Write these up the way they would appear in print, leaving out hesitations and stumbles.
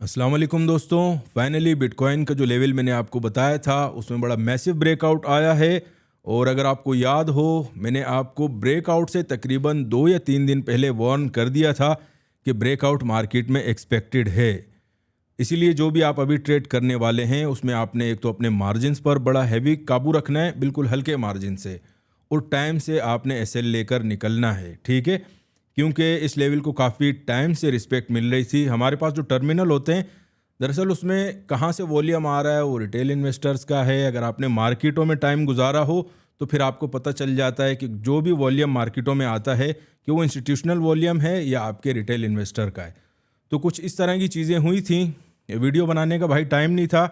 अस्सलाम वालेकुम दोस्तों। फाइनली बिटकॉइन का जो लेवल मैंने आपको बताया था उसमें बड़ा मैसिव ब्रेकआउट आया है। और अगर आपको याद हो, मैंने आपको ब्रेकआउट से तकरीबन 2 या 3 दिन पहले वार्न कर दिया था कि ब्रेकआउट मार्केट में एक्सपेक्टेड है। इसीलिए जो भी आप अभी ट्रेड करने वाले हैं उसमें आपने एक तो अपने मार्जिन्स पर बड़ा हैवी काबू रखना है, बिल्कुल हल्के मार्जिन से, और टाइम से आपने एसएल लेकर निकलना है, ठीक है। क्योंकि इस लेवल को काफ़ी टाइम से रिस्पेक्ट मिल रही थी। हमारे पास जो टर्मिनल होते हैं, दरअसल उसमें कहाँ से वॉल्यूम आ रहा है वो रिटेल इन्वेस्टर्स का है। अगर आपने मार्केटों में टाइम गुजारा हो तो फिर आपको पता चल जाता है कि जो भी वॉल्यूम मार्केटों में आता है कि वो इंस्टीट्यूशनल वॉल्यूम है या आपके रिटेल इन्वेस्टर का है। तो कुछ इस तरह की चीज़ें हुई थी। वीडियो बनाने का भाई टाइम नहीं था,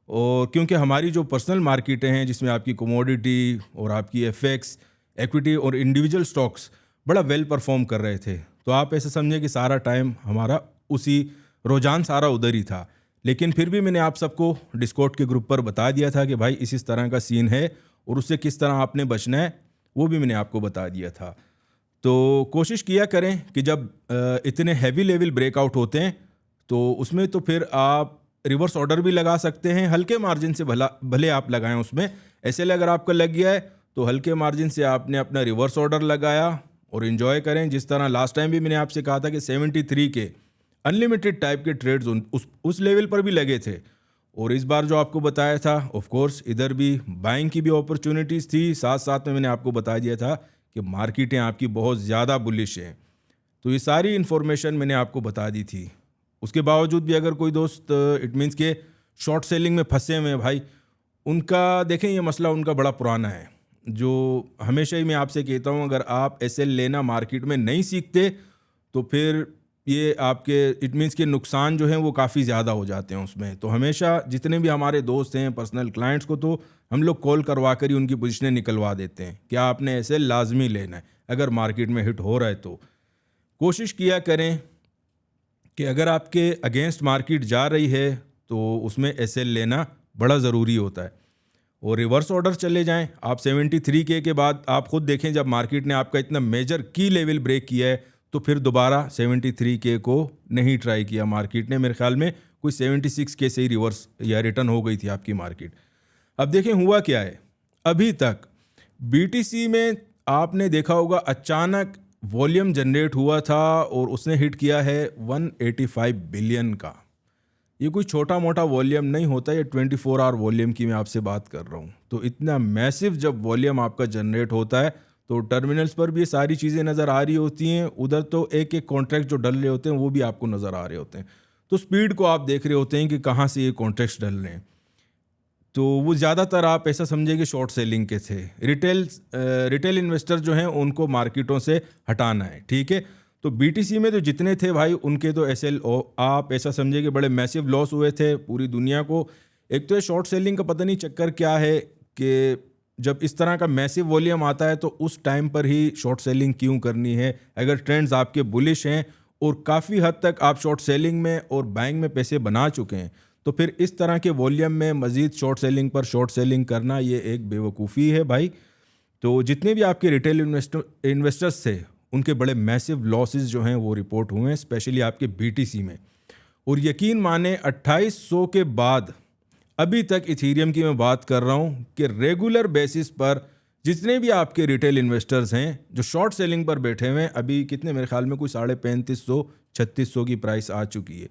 और क्योंकि हमारी जो पर्सनल मार्केटें हैं जिसमें आपकी कमोडिटी और आपकी एफएक्स, इक्विटी और इंडिविजुअल स्टॉक्स बड़ा वेल परफॉर्म कर रहे थे, तो आप ऐसे समझे कि सारा टाइम हमारा उसी रुझान सारा उधर ही था। लेकिन फिर भी मैंने आप सबको डिस्कॉर्ड के ग्रुप पर बता दिया था कि भाई इस तरह का सीन है और उससे किस तरह आपने बचना है, वो भी मैंने आपको बता दिया था। तो कोशिश किया करें कि जब इतने हैवी लेवल ब्रेकआउट होते हैं तो उसमें तो फिर आप रिवर्स ऑर्डर भी लगा सकते हैं, हल्के मार्जिन से भले आप लगाएं उसमें। ऐसे अगर आपका लग गया है तो हल्के मार्जिन से आपने अपना रिवर्स ऑर्डर लगाया और इन्जॉय करें। जिस तरह लास्ट टाइम भी मैंने आपसे कहा था कि 73 के अनलिमिटेड टाइप के ट्रेड्स उस लेवल पर भी लगे थे। और इस बार जो आपको बताया था, ऑफ कोर्स इधर भी बाइंग की भी अपॉर्चुनिटीज़ थी, साथ साथ में मैंने आपको बता दिया था कि मार्केटें आपकी बहुत ज़्यादा बुलिश हैं। तो ये सारी इन्फॉर्मेशन मैंने आपको बता दी थी। उसके बावजूद भी अगर कोई दोस्त इट मीन्स के शॉर्ट सेलिंग में फंसे हुए हैं भाई, उनका देखें ये मसला उनका बड़ा पुराना है। जो हमेशा ही मैं आपसे कहता हूँ, अगर आप एसएल लेना मार्केट में नहीं सीखते तो फिर ये आपके इट मीन्स के नुकसान जो हैं वो काफ़ी ज़्यादा हो जाते हैं उसमें। तो हमेशा जितने भी हमारे दोस्त हैं पर्सनल क्लाइंट्स को तो हम लोग कॉल करवा कर ही उनकी पोजीशनें निकलवा देते हैं कि आपने एसएल लाजमी लेना है। अगर मार्केट में हिट हो रहा है तो कोशिश किया करें कि अगर आपके अगेंस्ट मार्केट जा रही है तो उसमें एसएल लेना बड़ा ज़रूरी होता है। और रिवर्स ऑर्डर चले जाएं आप 73 के बाद, आप खुद देखें जब मार्केट ने आपका इतना मेजर की लेवल ब्रेक किया है तो फिर दोबारा 73 को नहीं ट्राई किया मार्केट ने। मेरे ख्याल में कोई 76 से ही रिवर्स या रिटर्न हो गई थी आपकी मार्केट। अब देखें हुआ क्या है। अभी तक बीटीसी में आपने देखा होगा अचानक वॉल्यूम जनरेट हुआ था और उसने हिट किया है 185 बिलियन का। ये कोई छोटा मोटा वॉल्यूम नहीं होता, ये 24 आवर वॉल्यूम की मैं आपसे बात कर रहा हूँ। तो इतना मैसिव जब वॉल्यूम आपका जनरेट होता है तो टर्मिनल्स पर भी ये सारी चीज़ें नज़र आ रही होती हैं। उधर तो एक एक कॉन्ट्रैक्ट जो डल रहे होते हैं वो भी आपको नज़र आ रहे होते हैं। तो स्पीड को आप देख रहे होते हैं कि कहाँ से ये कॉन्ट्रैक्ट्स डल रहे हैं। तो वो ज़्यादातर आप ऐसा समझिए कि शॉर्ट सेलिंग के थे। रिटेल इन्वेस्टर जो हैं उनको मार्केटों से हटाना है, ठीक है। तो बीटीसी में तो जितने थे भाई उनके तो एसएल आप ऐसा समझिए कि बड़े मैसिव लॉस हुए थे पूरी दुनिया को। एक तो ये शॉर्ट सेलिंग का पता नहीं चक्कर क्या है कि जब इस तरह का मैसिव वॉल्यूम आता है तो उस टाइम पर ही शॉर्ट सेलिंग क्यों करनी है। अगर ट्रेंड्स आपके बुलिश हैं और काफ़ी हद तक आप शॉर्ट सेलिंग में और बाइंग में पैसे बना चुके हैं तो फिर इस तरह के वॉल्यूम में मज़ीद शॉर्ट सेलिंग पर शॉर्ट सेलिंग करना ये एक बेवकूफ़ी है भाई। तो जितने भी आपके रिटेल इन्वेस्टर्स थे उनके बड़े मैसिव लॉसेस जो हैं वो रिपोर्ट हुए हैं, स्पेशली आपके बीटीसी में। और यकीन माने 2800 के बाद अभी तक इथीरियम की मैं बात कर रहा हूँ कि रेगुलर बेसिस पर जितने भी आपके रिटेल इन्वेस्टर्स हैं जो शॉर्ट सेलिंग पर बैठे हुए हैं, अभी कितने मेरे ख्याल में कोई 3500-3600 की प्राइस आ चुकी है,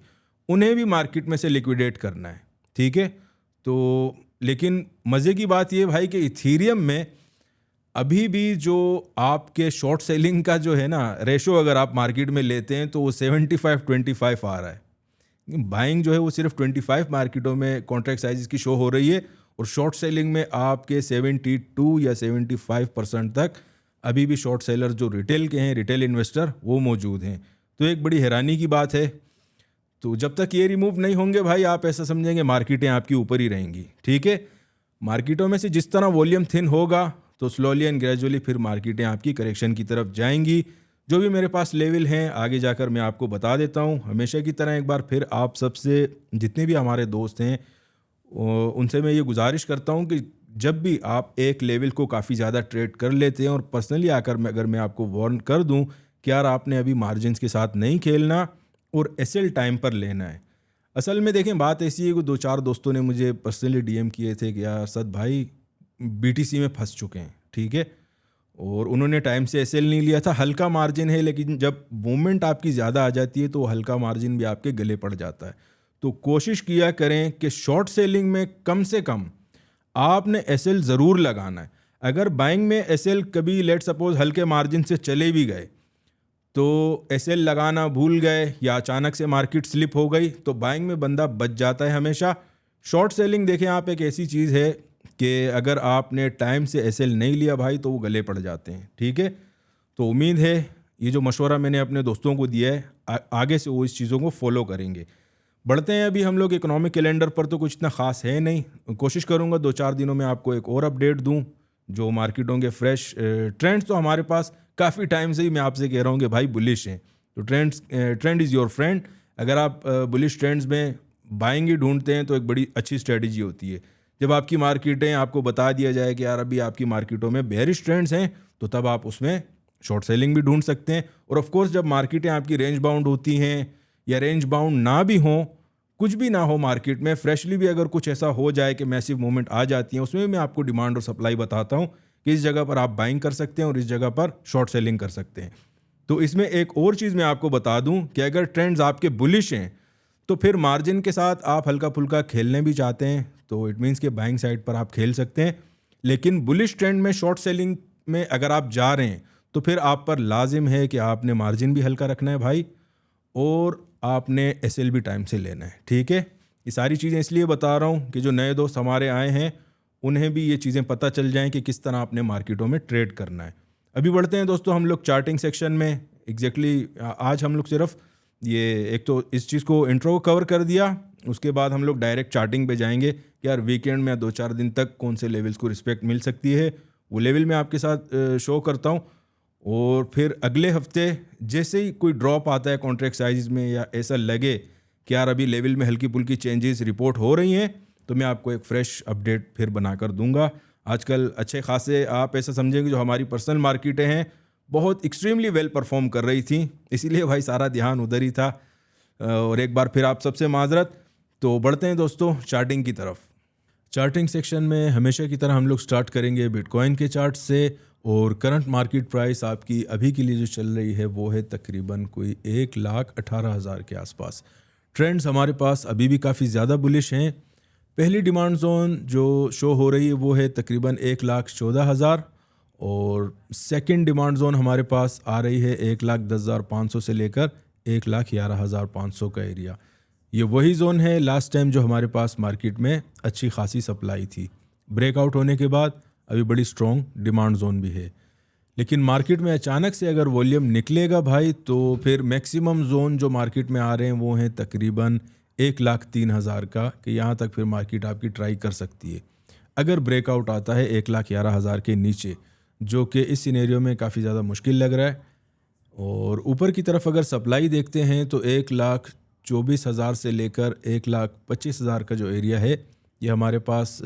उन्हें भी मार्केट में से लिक्विडेट करना है, ठीक है। तो लेकिन मज़े की बात ये भाई कि इथीरियम में अभी भी जो आपके शॉर्ट सेलिंग का जो है ना रेशो, अगर आप मार्केट में लेते हैं तो वो 75-25 आ रहा है। बाइंग जो है वो सिर्फ 25 मार्केटों में कॉन्ट्रैक्ट साइज़ की शो हो रही है और शॉर्ट सेलिंग में आपके 72 या 75% तक अभी भी शॉर्ट सेलर जो रिटेल के हैं, रिटेल इन्वेस्टर, वो मौजूद हैं। तो एक बड़ी हैरानी की बात है। तो जब तक ये रिमूव नहीं होंगे भाई आप ऐसा समझेंगे मार्केटें आपकी ऊपर ही रहेंगी, ठीक है। मार्केटों में से जिस तरह वॉल्यूम थिन होगा तो स्लोली एंड ग्रेजुअली फिर मार्केटें आपकी करेक्शन की तरफ जाएंगी। जो भी मेरे पास लेवल हैं आगे जाकर मैं आपको बता देता हूँ। हमेशा की तरह एक बार फिर आप सबसे, जितने भी हमारे दोस्त हैं उनसे मैं ये गुजारिश करता हूँ कि जब भी आप एक लेवल को काफ़ी ज़्यादा ट्रेड कर लेते हैं और पर्सनली आकर अगर मैं आपको वार्न कर दूँ कि यार आपने अभी मार्जिन्स के साथ नहीं खेलना और एसएल टाइम पर लेना है। असल में देखें बात ऐसी है कि दो चार दोस्तों ने मुझे पर्सनली डीएम किए थे कि यार सद भाई बीटीसी में फंस चुके हैं, ठीक है, और उन्होंने टाइम से एसएल नहीं लिया था। हल्का मार्जिन है, लेकिन जब मूवमेंट आपकी ज़्यादा आ जाती है तो वो हल्का मार्जिन भी आपके गले पड़ जाता है। तो कोशिश किया करें कि शॉर्ट सेलिंग में कम से कम आपने एसएल ज़रूर लगाना है। अगर बाइंग में एसएल कभी लेट सपोज हल्के मार्जिन से चले भी गए तो एसएल लगाना भूल गए या अचानक से मार्केट स्लिप हो गई तो बाइंग में बंदा बच जाता है हमेशा। शॉर्ट सेलिंग देखें आप एक ऐसी चीज़ है कि अगर आपने टाइम से एसएल नहीं लिया भाई तो वो गले पड़ जाते हैं, ठीक है। तो उम्मीद है ये जो मशवरा मैंने अपने दोस्तों को दिया है आगे से वो इस चीज़ों को फॉलो करेंगे। बढ़ते हैं अभी हम लोग इकोनॉमिक कैलेंडर पर, तो कुछ इतना ख़ास है नहीं। कोशिश करूँगा 2-4 दिनों में आपको एक और अपडेट दूँ जो मार्केटों के फ्रेश ट्रेंड्स। तो हमारे पास काफ़ी टाइम से ही मैं आपसे कह रहा हूँ कि भाई बुलिश हैं, तो ट्रेंड इज़ योर फ्रेंड। अगर आप बुलिश ट्रेंड्स में बाइंग ही ढूंढते हैं तो एक बड़ी अच्छी स्ट्रेटजी होती है। जब आपकी मार्केटें आपको बता दिया जाए कि यार अभी आपकी मार्केटों में बेयरिश ट्रेंड्स हैं तो तब आप उसमें शॉर्ट सेलिंग भी ढूंढ सकते हैं। और ऑफ कोर्स जब मार्केटें आपकी रेंज बाउंड होती हैं या रेंज बाउंड ना भी हों, कुछ भी ना हो मार्केट में, फ्रेशली भी अगर कुछ ऐसा हो जाए कि मैसिव मूवमेंट आ जाती है, उसमें मैं आपको डिमांड और सप्लाई बताता हूँ कि इस जगह पर आप बाइंग कर सकते हैं और इस जगह पर शॉर्ट सेलिंग कर सकते हैं। तो इसमें एक और चीज़ मैं आपको बता दूं कि अगर ट्रेंड्स आपके बुलिश हैं तो फिर मार्जिन के साथ आप हल्का फुल्का खेलने भी चाहते हैं तो इट मीन्स के बाइंग साइड पर आप खेल सकते हैं। लेकिन बुलिश ट्रेंड में शॉर्ट सेलिंग में अगर आप जा रहे हैं तो फिर आप पर लाजिम है कि आपने मार्जिन भी हल्का रखना है भाई, और आपने एसएल भी टाइम से लेना है, ठीक है। ये सारी चीज़ें इसलिए बता रहा हूँ कि जो नए दोस्त हमारे आए हैं उन्हें भी ये चीज़ें पता चल जाएं कि किस तरह आपने मार्केटों में ट्रेड करना है। अभी बढ़ते हैं दोस्तों हम लोग चार्टिंग सेक्शन में। एग्जैक्टली आज हम लोग सिर्फ ये एक तो इस चीज़ को इंट्रो कवर कर दिया, उसके बाद हम लोग डायरेक्ट चार्टिंग पे जाएंगे कि यार वीकेंड में 2-4 दिन तक कौन से लेवल्स को रिस्पेक्ट मिल सकती है, वो लेवल मैं आपके साथ शो करता हूँ। और फिर अगले हफ्ते जैसे ही कोई ड्रॉप आता है कॉन्ट्रैक्ट साइज में या ऐसा लगे कि यार अभी लेवल में हल्की फुल्की चेंजेस रिपोर्ट हो रही हैं तो मैं आपको एक फ्रेश अपडेट फिर बनाकर दूंगा। आजकल अच्छे खासे आप ऐसा समझेंगे जो हमारी पर्सनल मार्केटें हैं बहुत एक्सट्रीमली वेल परफॉर्म कर रही थी, इसीलिए भाई सारा ध्यान उधर ही था। और एक बार फिर आप सबसे माजरत। तो बढ़ते हैं दोस्तों चार्टिंग की तरफ। चार्टिंग सेक्शन में हमेशा की तरह हम लोग स्टार्ट करेंगे बिटकॉइन के चार्ट से। और करंट मार्केट प्राइस आपकी अभी के लिए जो चल रही है वो है तकरीबन कोई 1,18,000 के आसपास। ट्रेंड्स हमारे पास अभी भी काफ़ी ज़्यादा बुलिश हैं। पहली डिमांड जोन जो शो हो रही है वो है तकरीबन 1,14,000 और सेकंड डिमांड जोन हमारे पास आ रही है 1,10,500 से लेकर 1,11,500 का एरिया। ये वही जोन है लास्ट टाइम जो हमारे पास मार्केट में अच्छी खासी सप्लाई थी। ब्रेकआउट होने के बाद अभी बड़ी स्ट्रॉन्ग डिमांड जोन भी है। लेकिन मार्केट में अचानक से अगर वॉल्यूम निकलेगा भाई तो फिर मैक्सिमम जोन जो मार्केट में आ रहे हैं वो हैं तकरीबन 1,03,000 का, कि यहाँ तक फिर मार्केट आपकी ट्राई कर सकती है। अगर ब्रेकआउट आता है 1,11,000 के नीचे, जो कि इस सिनेरियो में काफ़ी ज़्यादा मुश्किल लग रहा है। और ऊपर की तरफ अगर सप्लाई देखते हैं तो 1,24,000 से लेकर 1,25,000 का जो एरिया है ये हमारे पास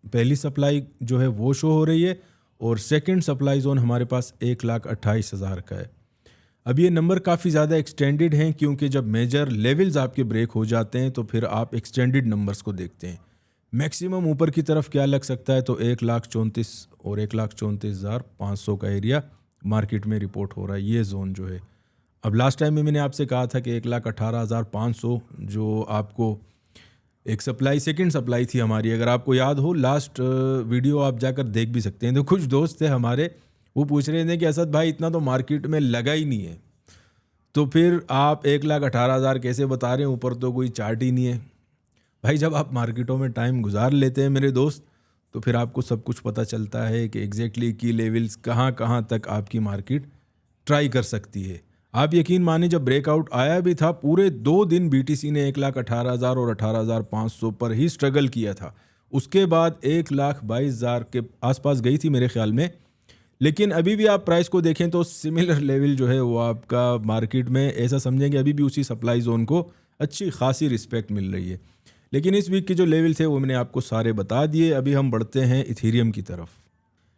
पहली सप्लाई जो है वो शो हो रही है और सेकंड सप्लाई जोन हमारे पास 1,28,000 का है। अब ये नंबर काफ़ी ज़्यादा एक्सटेंडेड हैं क्योंकि जब मेजर लेवल्स आपके ब्रेक हो जाते हैं तो फिर आप एक्सटेंडेड नंबर्स को देखते हैं। मैक्सिमम ऊपर की तरफ क्या लग सकता है तो 1,34,000 और 1,34,500 का एरिया मार्केट में रिपोर्ट हो रहा है, ये जोन जो है। अब लास्ट टाइम में मैंने आपसे कहा था कि 1,18,500 जो आपको एक सप्लाई सेकंड सप्लाई थी हमारी, अगर आपको याद हो लास्ट वीडियो आप जाकर देख भी सकते हैं। तो कुछ दोस्त थे हमारे वो पूछ रहे थे कि असद भाई इतना तो मार्केट में लगा ही नहीं है, तो फिर आप 1,18,000 कैसे बता रहे हैं, ऊपर तो कोई चार्ट ही नहीं है। भाई जब आप मार्केटों में टाइम गुजार लेते हैं मेरे दोस्त तो फिर आपको सब कुछ पता चलता है कि एग्जैक्टली की लेवल्स कहाँ कहाँ तक आपकी मार्केट ट्राई कर सकती है। आप यकीन माने जब ब्रेकआउट आया भी था पूरे 2 दिन बीटीसी ने 1,18,000 और 18,500 पर ही स्ट्रगल किया था। उसके बाद 1,22,000 के आसपास गई थी मेरे ख्याल में। लेकिन अभी भी आप प्राइस को देखें तो सिमिलर लेवल जो है वो आपका मार्केट में ऐसा समझेंगे अभी भी उसी सप्लाई जोन को अच्छी खासी रिस्पेक्ट मिल रही है। लेकिन इस वीक के जो लेवल थे वो मैंने आपको सारे बता दिए। अभी हम बढ़ते हैं इथेरियम की तरफ।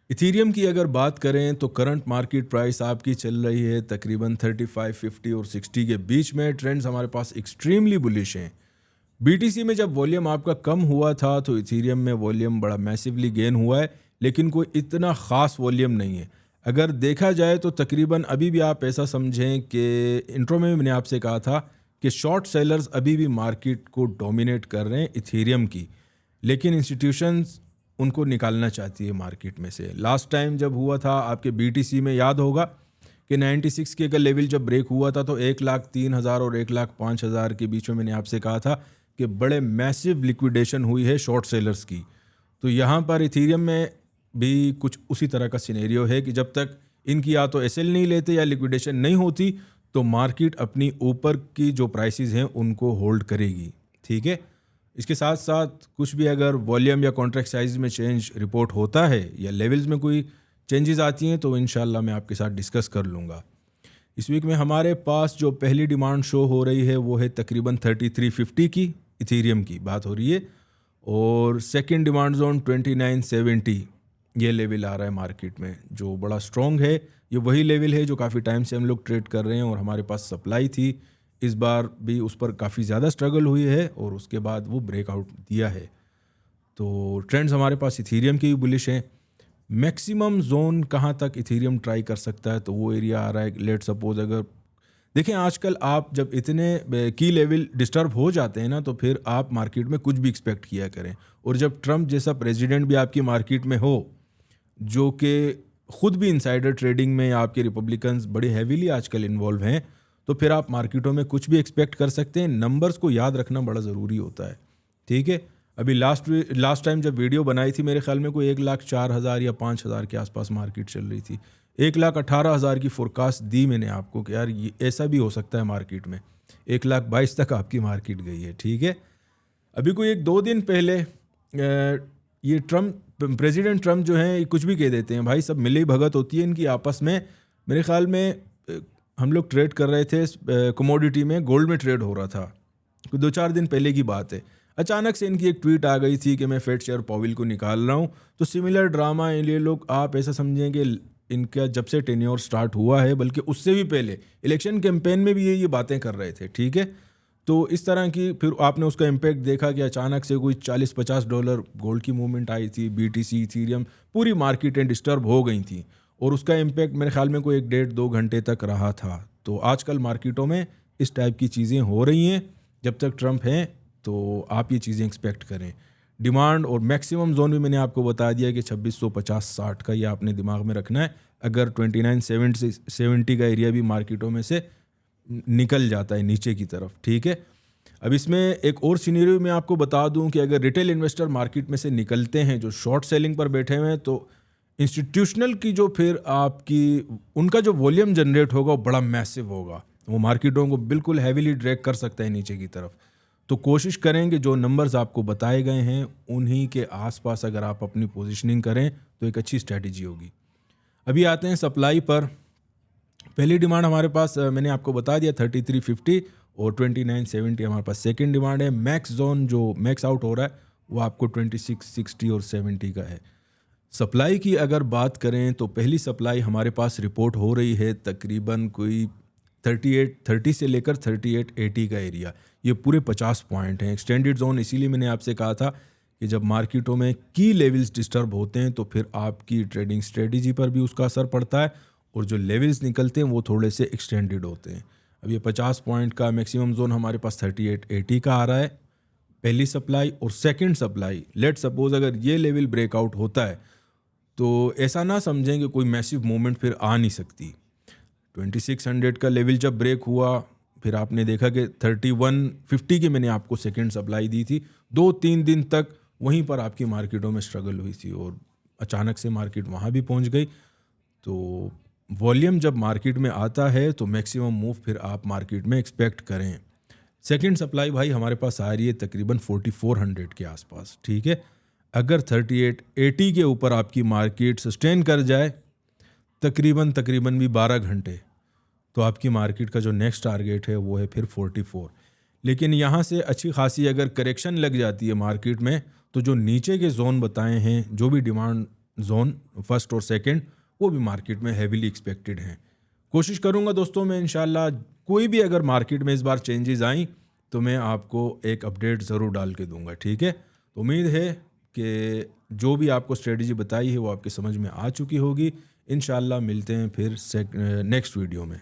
इथेरियम की अगर बात करें तो करंट मार्केट प्राइस आपकी चल रही है तकरीबन 35, 50 और 60 के बीच में। ट्रेंड्स हमारे पास एक्सट्रीमली बुलिश हैं। बीटीसी में जब वॉल्यूम आपका कम हुआ था तो इथीरियम में वॉल्यूम बड़ा मैसिवली गेन हुआ है, लेकिन कोई इतना ख़ास वॉल्यूम नहीं है। अगर देखा जाए तो तकरीबन अभी भी आप ऐसा समझें कि इंट्रो में मैंने आपसे कहा था कि शॉर्ट सेलर्स अभी भी मार्केट को डोमिनेट कर रहे हैं इथीरियम की, लेकिन इंस्टीट्यूशंस उनको निकालना चाहती है मार्केट में से। लास्ट टाइम जब हुआ था आपके बीटीसी में याद होगा कि 96 के अगर लेवल जब ब्रेक हुआ था तो 1,03,000 और 1,05,000 के बीच में मैंने आपसे कहा था कि बड़े मैसिव लिक्विडेशन हुई है शॉर्ट सेलर्स की। तो यहाँ पर इथीरियम में भी कुछ उसी तरह का सिनेरियो है कि जब तक इनकी या तो एसएल नहीं लेते या लिक्विडेशन नहीं होती तो मार्केट अपनी ऊपर की जो प्राइसेस हैं उनको होल्ड करेगी। ठीक है, इसके साथ साथ कुछ भी अगर वॉल्यूम या कॉन्ट्रैक्ट साइज में चेंज रिपोर्ट होता है या लेवल्स में कोई चेंजेस आती हैं तो इंशाल्लाह मैं आपके साथ डिस्कस कर लूँगा। इस वीक में हमारे पास जो पहली डिमांड शो हो रही है वो है तकरीबन 3350 की, इथीरियम की बात हो रही है, और सेकंड डिमांड जोन 2970 ये लेवल आ रहा है मार्केट में जो बड़ा स्ट्रॉन्ग है। ये वही लेवल है जो काफ़ी टाइम से हम लोग ट्रेड कर रहे हैं और हमारे पास सप्लाई थी, इस बार भी उस पर काफ़ी ज़्यादा स्ट्रगल हुई है और उसके बाद वो ब्रेकआउट दिया है। तो ट्रेंड्स हमारे पास इथीरियम की भी बुलिश हैं। मैक्सिमम जोन कहाँ तक इथीरियम ट्राई कर सकता है तो वो एरिया आ रहा है, लेट सपोज अगर देखें आजकल आप जब इतने की लेवल डिस्टर्ब हो जाते हैं ना तो फिर आप मार्केट में कुछ भी एक्सपेक्ट किया करें, और जब ट्रम्प जैसा प्रेसिडेंट भी आपकी मार्केट में हो जो कि ख़ुद भी इनसाइडर ट्रेडिंग में या आपके रिपब्लिकन्स बड़े हैवीली आजकल इन्वॉल्व हैं, तो फिर आप मार्केटों में कुछ भी एक्सपेक्ट कर सकते हैं। नंबर्स को याद रखना बड़ा ज़रूरी होता है। ठीक है, अभी लास्ट टाइम जब वीडियो बनाई थी मेरे ख्याल में कोई 1,04,000 या 5,000 के आसपास मार्केट चल रही थी। 1,18,000 की फोरकास्ट दी मैंने आपको कि यार ये ऐसा भी हो सकता है मार्केट में। 1,22,000 तक आपकी मार्केट गई है। ठीक है, अभी कोई 1-2 दिन पहले ये प्रेसिडेंट ट्रम्प जो हैं कुछ भी कह देते हैं भाई, सब मिली भगत होती है इनकी आपस में। मेरे ख्याल में हम लोग ट्रेड कर रहे थे कमोडिटी में, गोल्ड में ट्रेड हो रहा था, 2-4 दिन पहले की बात है। अचानक से इनकी एक ट्वीट आ गई थी कि मैं फेड चेयर पॉवेल को निकाल रहा हूँ। तो सिमिलर ड्रामा ये लोग आप ऐसा समझें कि इनका जब से टेन्योर स्टार्ट हुआ है, बल्कि उससे भी पहले इलेक्शन कैंपेन में भी ये बातें कर रहे थे। ठीक है, तो इस तरह की फिर आपने उसका इम्पैक्ट देखा कि अचानक से कोई $40-50 गोल्ड की मूवमेंट आई थी, बीटीसी इथीरियम पूरी मार्केटें डिस्टर्ब हो गई थी और उसका इम्पैक्ट मेरे ख्याल में कोई 1-1.5-2 घंटे तक रहा था। तो आजकल मार्केटों में इस टाइप की चीज़ें हो रही हैं। जब तक ट्रम्प हैं तो आप ये चीज़ें एक्सपेक्ट करें। डिमांड और मैक्सिमम जोन भी मैंने आपको बता दिया कि 2650-60 का ये आपने दिमाग में रखना है। अगर 2970 का एरिया भी मार्केटों में से निकल जाता है नीचे की तरफ। ठीक है, अब इसमें एक और सिनेरियो मैं आपको बता दूं कि अगर रिटेल इन्वेस्टर मार्केट में से निकलते हैं जो शॉर्ट सेलिंग पर बैठे हुए हैं, तो इंस्टीट्यूशनल की जो फिर आपकी उनका जो वॉल्यूम जनरेट होगा वो बड़ा मैसिव होगा, वो मार्केटों को बिल्कुल हैवीली ड्रैग कर सकता है नीचे की तरफ। तो कोशिश करें कि जो नंबर्स आपको बताए गए हैं उन्हीं के आसपास अगर आप अपनी पोजीशनिंग करें तो एक अच्छी स्ट्रैटेजी होगी। अभी आते हैं सप्लाई पर। पहली डिमांड हमारे पास मैंने आपको बता दिया 3350 और 2970 हमारे पास सेकंड डिमांड है। मैक्स जोन जो मैक्स आउट हो रहा है वो आपको 2660 और 70 का है। सप्लाई की अगर बात करें तो पहली सप्लाई हमारे पास रिपोर्ट हो रही है तकरीबन कोई 3830 से लेकर 3880 का एरिया, ये पूरे 50 पॉइंट हैं एक्सटेंडेड जोन। इसीलिए मैंने आपसे कहा था कि जब मार्केटों में की लेवल्स डिस्टर्ब होते हैं तो फिर आपकी ट्रेडिंग स्ट्रेटजी पर भी उसका असर पड़ता है और जो लेवल्स निकलते हैं वो थोड़े से एक्सटेंडेड होते हैं। अब ये 50 पॉइंट का मैक्सिमम जोन हमारे पास 3880 का आ रहा है पहली सप्लाई, और सेकंड सप्लाई लेट सपोज अगर ये लेवल ब्रेकआउट होता है तो ऐसा ना समझें कि कोई मैसिव मूवमेंट फिर आ नहीं सकती। 2600 का लेवल जब ब्रेक हुआ फिर आपने देखा कि 3150 की मैंने आपको सेकंड सप्लाई दी थी। 2-3 दिन तक वहीं पर आपकी मार्केटों में स्ट्रगल हुई थी और अचानक से मार्केट वहाँ भी पहुँच गई। तो वॉल्यूम जब मार्केट में आता है तो मैक्सिमम मूव फिर आप मार्केट में एक्सपेक्ट करें। सेकंड सप्लाई भाई हमारे पास आ रही है तकरीबन 4400 के आसपास। ठीक है, अगर 3880 के ऊपर आपकी मार्केट सस्टेन कर जाए तकरीबन भी 12 घंटे, तो आपकी मार्केट का जो नेक्स्ट टारगेट है वो है फिर 44। लेकिन यहाँ से अच्छी खासी अगर करेक्शन लग जाती है मार्केट में तो जो नीचे के जोन बताए हैं, जो भी डिमांड जोन फर्स्ट और सेकंड, वो भी मार्केट में हैवीली एक्सपेक्टेड हैं। कोशिश करूँगा दोस्तों मैं इंशाल्लाह कोई भी अगर मार्केट में इस बार चेंजेस आई तो मैं आपको एक अपडेट ज़रूर डाल के दूंगा, ठीक है। तो उम्मीद है कि जो भी आपको स्ट्रेटजी बताई है वो आपकी समझ में आ चुकी होगी। इंशाल्लाह मिलते हैं फिर नेक्स्ट वीडियो में।